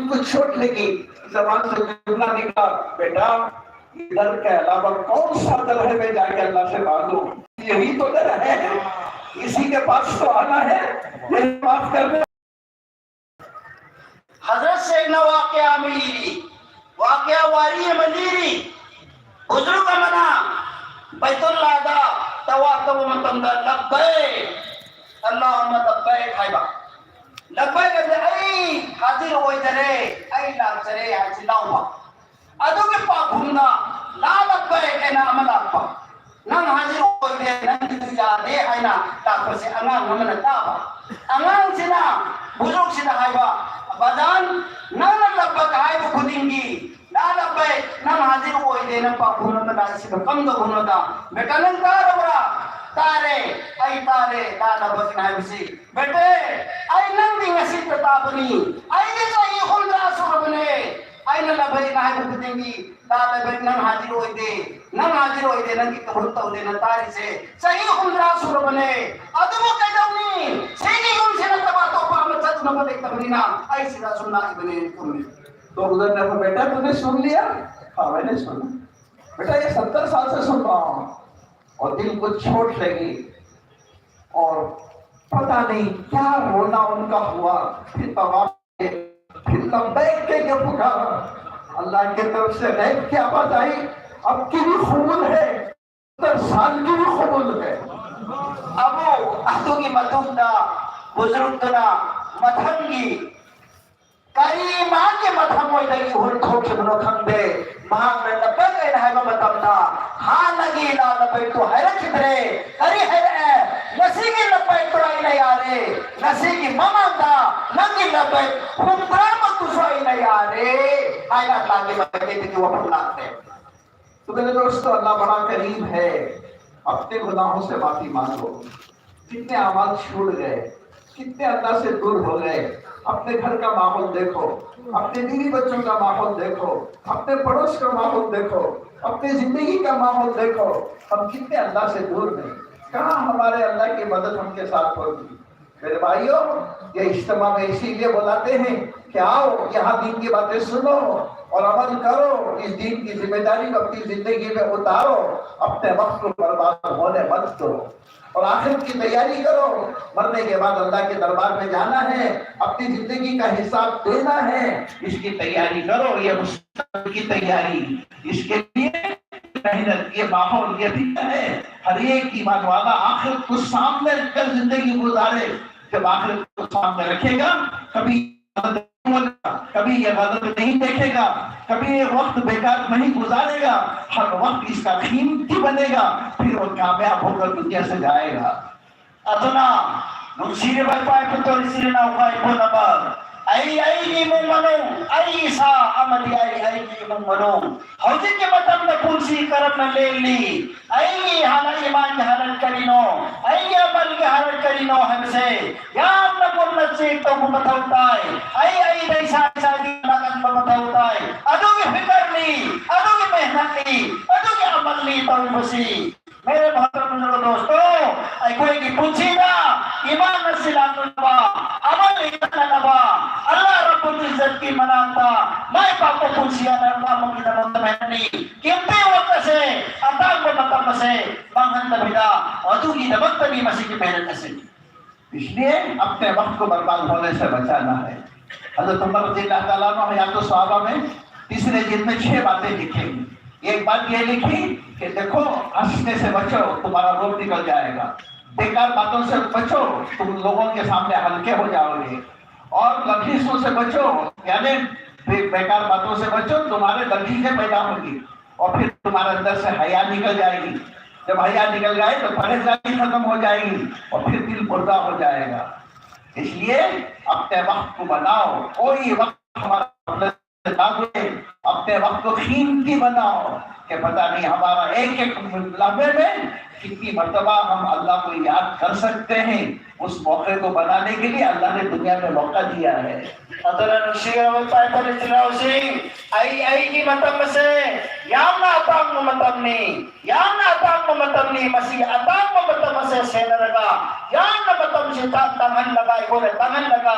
دل کو چوٹ لگی، زبان سے جملہ نکلا، بیٹا در کے علاوہ کون سا در ہے میں جا کے اللہ سے مانگوں؟ یہی تو در ہے، اسی کے پاس تو آنا ہے، یہ معاف کر دے۔ حضرت سیدنا واقعہ ملیری، واقعہ واری ملیری، بزرگ منا بیت اللہ دا تواقب متندہ لبیک اللہم لبیک حیبہ لبیک ای حاضر ہوئی جرے ای لاغ جرے حاضر لاؤں ادو کے پاک گھومنا لا لبیک اینا عمل آپا نم حاضر ہوئی دے نم کی جانے اینا تاکر سے انگان ہمنا تابا انگان سنا بزرگ سنا حیبہ بازان نم لبیک حیبہ خودنگی لا لبیک نم حاضر ہوئی دے نم پاک گھومنا دا اسی کا کم دا گھومنا دا بیٹا نم کار برا تارے ای تارے لا لبیک نائب سی بیٹے ای نم دی نصیب تتابنی ای نزائی خلدہ سربنے ای لبیک نائب خودنگی لا لبیک نم حاضر ہوئی دے نم کی قبولتا ہو دے نتاری سے صحیح خلدہ سربنے ادبو قیدونی سینی گم سے نتبا تو پامت سچ نمت ایک تبنینا ای سیدہ سننا کی بنے کمنے تو گزرنے پر بیٹا تو نے سن لیا؟ ہاں میں نے سنا بیٹا یہ 70 سال سے سن رہا ہوں اور دل کو چھوٹ لگی اور پتہ نہیں کیا رونا ان کا ہوا، پھر طواف کے پھر لبیک کے پکارا، اللہ کی طرف سے غیب کی آواز آئی اب کی بھی قبول ہے، 70 سال کی بھی قبول ہے۔ ابو احتو کی مدوم دا بزرگ دا مدھنگی کریمہ کے مدھم ہوئی دلی ہن کھوکے منو کھنگ دے مہاں میں لبیک این ہے ممتم دا ہاں لگی لا لبیک تو حیرت چھترے کری حیرت نسی کی لبیک تو آئی نہیں آرے نسی کی ممان دا لگی لبیک ہم درامت تو سو آئی نہیں آرے حیرت لاغی مدھنگی تھی کہ وہ پھلاک دے۔ تو میرے دوستو اللہ بڑا قریب ہے، اپنے گناہوں سے معافی مانگو، کتنے اعمال چھوٹ گئے، کتنے اللہ سے دور ہو گئے، اپنے گھر کا ماحول دیکھو، اپنے بیوی بچوں کا ماحول دیکھو، اپنے پڑوس کا ماحول دیکھو، اپنے زندگی کا ماحول دیکھو، ہم کتنے اللہ سے دور ہیں، کہاں ہمارے اللہ کی مدد ہم کے ساتھ ہوگی۔ میرے بھائیوں یہ اجتماع میں اسی لیے بلاتے ہیں کہ آؤ یہاں دین کی باتیں سنو اور عمل کرو، اس دین کی ذمہ داری کو اپنی زندگی میں اتارو، اپنے وقت کو برباد ہونے مت دو اور آخرت کی تیاری کرو، مرنے کے بعد اللہ کے دربار میں جانا ہے، اپنی زندگی کا حساب دینا ہے، اس کی تیاری کرو، یہ مستقبل کی تیاری، اس کے لیے محنت، یہ ماحول یہ بھی ہے ہر ایک ایمان والا آخرت کو سامنے رکھ کر زندگی گزارے۔ جب آخرت کو سامنے رکھے گا کبھی یہ غلط نہیں دیکھے گا، کبھی یہ وقت بیکار نہیں گزارے گا، ہر وقت اس کا قیمتی بنے گا، پھر وہ کامیاب ہو کر دنیا سے جائے گا۔ اتنا نمسیر برپائے پتر اسیر نوخائی کو نبار ای نیمون منو ای سا عملی ای نیمون منو حوزی کے مطلب نے پنسی کرم نہ لے لی ای حالا ایمان کے حالت کرینو ای عمل کے حالت کرینو ہم سے یا اپنا قرمت سے تو گمت ہوتا ہے ای نہیں ساتھ دی لگن بمت ہوتا ہے ادو کی فکر لی، ادو کی محنت لی، ادو کی عمل لی تو مسیح میرے محترم دوستو کوئی کی پوچھی نا ایمان نسلام نبا عمل ایمان نبا اللہ رب العزت کی منانتا میں پاک کو پوچھیا نرما مکی نمت محنی کیمتے وقت سے اتاق کو مطمئن سے مانگن تبیدہ اور تو کی نمت بھی مسیح کی محنت سے اس لیے اپنے وقت کو برباد ہونے سے بچانا ہے۔ حضرت عمر رضی اللہ تعالیٰ عنہ حیات الصحابہ میں تیسرے جلد میں 6 باتیں لکھی، ایک بات یہ لکھی کہ دیکھو ہنسنے سے بچو تمہارا روب نکل جائے گا، بیکار باتوں سے بچو تم لوگوں کے سامنے ہلکے ہو جاؤ گے، اور لفظوں سے بچو یعنی بیکار باتوں سے بچو تمہارے لفظیں پیدا ہوگی اور پھر تمہارے اندر سے حیا نکل جائے گی، جب حیا نکل جائے تو پرہیزگاری ختم ہو جائے گی اور پھر دل مردہ ہو جائے گا۔ اس لیے اپنے وقت کو بناؤ، کوئی وقت ہمارا اپنے وقت کو قیمتی بناؤ کہ پتہ نہیں ہمارا ایک ایک لمحے میں کتنی مرتبہ ہم اللہ کو یاد کر سکتے ہیں۔ اس موقع کو بنانے کے لیے اللہ نے دنیا میں موقع دیا ہے۔ Adalah nusia may papalit sila using ay ki matam kasi yang na atang matam ni masih atang matam kasi senaraga yang na matam si tangan laga iko na tangan laga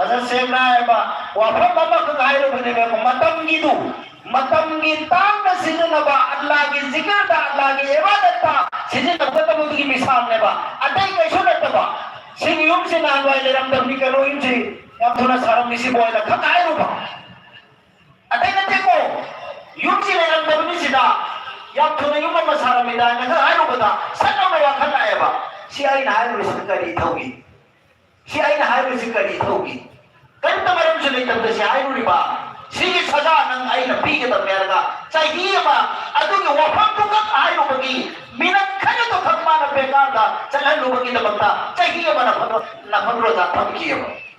Asa siyempre ba, wapang mamakakairo ba nila kung matang gitang na sino na ba, at lagi zikir da, at lagi ibadat ta, sino na ba tamo di misam na ba, at ay kayo sunat na ba, sino yung sinanway na ramdam ni Karoin si, yung tunas harang ni si Boy na kakairo ba, at ay natin ko, yung sinaramdam ni sida, yung tunay yung mamasarang ni dahil na kakairo ba ta, saan na may wakal na ba, siya ay nahairo sa karitawin, siya ay nahairo sa karitawin. Kanta maram sila itang siya ay nuri ba? Sige saja nang ay napigit ang merga. Sa hiya ba? Ato yung wapang tukak ay nubagi. Minagkanya to kagma na pegada. Sa kan nubagi na magta. Sa hiya ba na panro na pangkiya ba?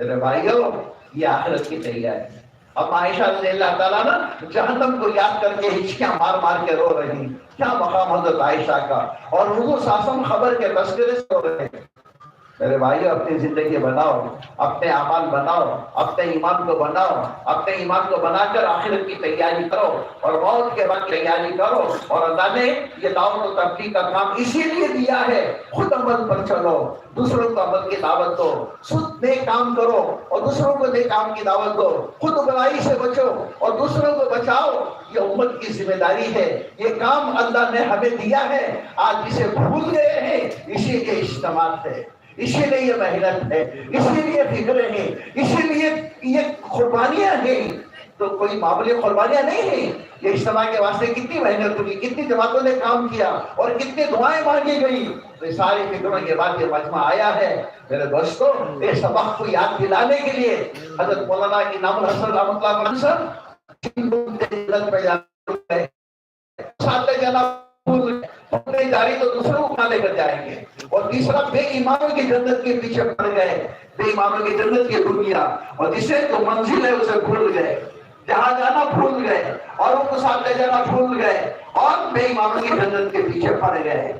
میرے بھائیوں یہ آخرت کی تیاری. اب عائشہ رضی اللہ تعالیٰ نا جہنم کو یاد کر کے ہچکیاں مار مار کے رو رہی. کیا مقام حضرت عائشہ کا, اور حضور صلی اللہ علیہ وسلم خبر کے تذکرے سے رو رہے ہیں. میرے بھائیو اپنی زندگی بناؤ, اپنے اعمال بناؤ, اپنے ایمان کو بناؤ, اپنے ایمان کو بنا کر آخرت کی تیاری کرو اور موت کے بعد تیاری کرو. اور اللہ نے یہ دعوت و تبلیغ کا کام اسی لیے دیا ہے, خود عمل پر چلو, دوسروں کو عمل کی دعوت دو, خود نیک کام کرو اور دوسروں کو نیک کام کی دعوت دو, خود برائی سے بچو اور دوسروں کو بچاؤ. یہ امت کی ذمہ داری ہے, یہ کام اللہ نے ہمیں دیا ہے. آج اسے بھول گئے ہیں, اسی لیے اجتماع ہے, اسی لیے یہ محنت ہے, اسی لیے فکریں ہیں, اسی لیے یہ قربانیاں ہیں. تو کوئی معمولی قربانیاں نہیں ہیں. یہ اجتماع کے واسطے کتنی محنت ہوئی, کتنی جماعتوں نے کام کیا اور کتنی دعائیں مانگی گئی. تو یہ ساری فکروں کے بعد یہ مجمع آیا ہے. میرے دوستوں, اس سبق کو یاد دلانے کے لیے حضرت مولانا انعام الحسن رحمۃ اللہ علیہ صاحب جاری تو دوسروں کو لے کر جائیں گے. اور تیسرا, بے ایمانوں کی جنت کے پیچھے پڑ گئے, بے ایمانوں کی جنت کی دنیا, اور جسے تو منزل ہے اسے بھول گئے, جہاں جانا بھول گئے اور ان کو ساتھ لے جانا بھول گئے اور بے ایمانوں کی جنت کے پیچھے پڑ گئے.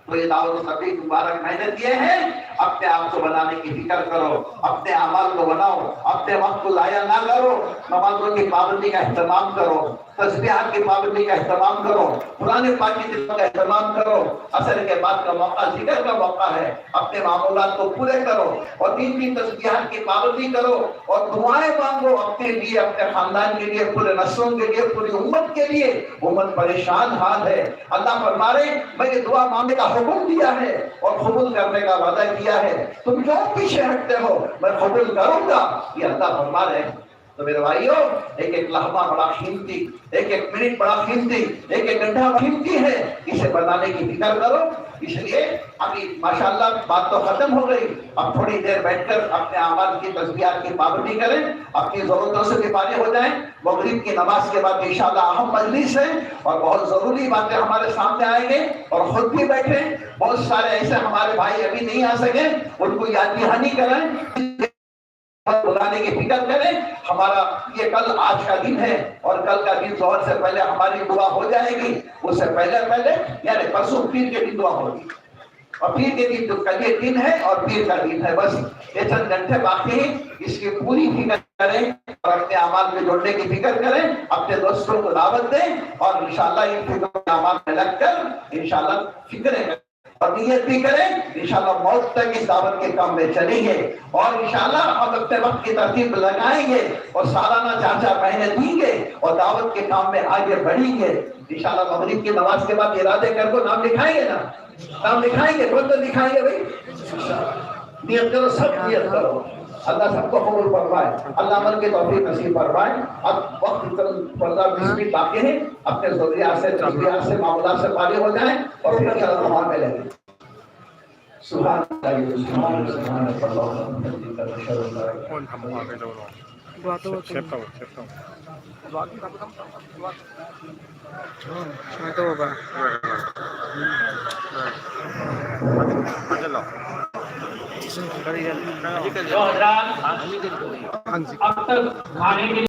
تو یہ دعوت و تبلیغ مبارک محنت یہ ہے, اپنے آپ کو بنانے کی فکر کرو, اپنے اعمال کو بناؤ, اپنے وقت کو ضائع نہ کرو, نمازوں کی پابندی کا اہتمام کرو, تسبیحات کی پابندی کا اہتمام کرو, قرآن پاک کی تلاوت کا اہتمام کرو. عصر کے بعد کا موقع ذکر کا موقع ہے, اپنے معمولات کو پورے کرو اور 3 تسبیحات کی پابندی کرو اور دعائیں مانگو اپنے لیے, اپنے خاندان کے لیے, پورے نسلوں کے لیے, پوری امت کے لیے. امت پریشان حال ہے. اللہ فرما رہے میں یہ دعا مانگنے کا حکم دیا ہے اور قبول کرنے کا وعدہ کیا ہے, تم جو پیچھے ہٹتے ہو میں قبول کروں گا, یہ اللہ فرما رہے ہیں. تو میرے بھائیوں, ایک ایک لمحہ بڑا قیمتی, ایک ایک منٹ بڑا قیمتی, ایک ایک گھنٹہ قیمتی ہے, اسے بنانے کی فکر کرو. اس لیے ابھی ماشاءاللہ بات تو ختم ہو گئی, اب تھوڑی دیر بیٹھ کر اپنے اعمال کی تسبیحات کی پابندی کریں, اپنی ضرورتوں سے بھی فارغ ہو جائیں. مغرب کی نماز کے بعد انشاءاللہ اہم مجلس ہے اور بہت ضروری باتیں ہمارے سامنے آئیں گے, اور خود بھی بیٹھیں. بہت سارے ایسے ہمارے بھائی ابھی نہیں آ سکے, ان کو یاد دہانی کریں, بلانے کی فکر کریں. ہمارا یہ کل آج کا دن ہے اور کل کا دن ظہر سے پہلے ہماری دعا ہو جائے گی. اس سے پہلے یعنی پرسوں پیر کے دن دعا ہوگی, اور پیر کے دن جو کل یہ دن ہے اور پیر کا دن ہے, بس یہ چند گھنٹے باقی ہیں. اس کی پوری فکر کریں اور اپنے اعمال میں جوڑنے کی فکر کریں, اپنے دوستوں کو دعوت دیں اور انشاءاللہ ان فکروں کے اعمال میں لگ کر انشاءاللہ فکریں کریں اور نیت بھی کریں. انشاءاللہ موت تک اس دعوت کے کام میں چلیں گے اور انشاءاللہ ہم اپنے وقت کی ترتیب لگائیں گے اور سالانہ 4 مہینے دیں گے اور دعوت کے کام میں آگے بڑھیں گے. انشاءاللہ مغرب کی نماز کے بعد ارادے کر کو نام لکھائیں گے نا, نام لکھائیں گے, کون تو لکھائیں گے بھائی, نیت کرو, سب نیت کرو. اللہ سب کو قبول فرمائے, اللہ عمل کے توفیق نصیب فرمائے. اب وقت 15-20 منٹ باقی ہیں, اپنے ضروریات سے, تسبیحات سے, معاملات سے فارغ ہو جائیں اور پھر چلو وہاں پہ لیں. سبحان اللہ, سبحان اب تک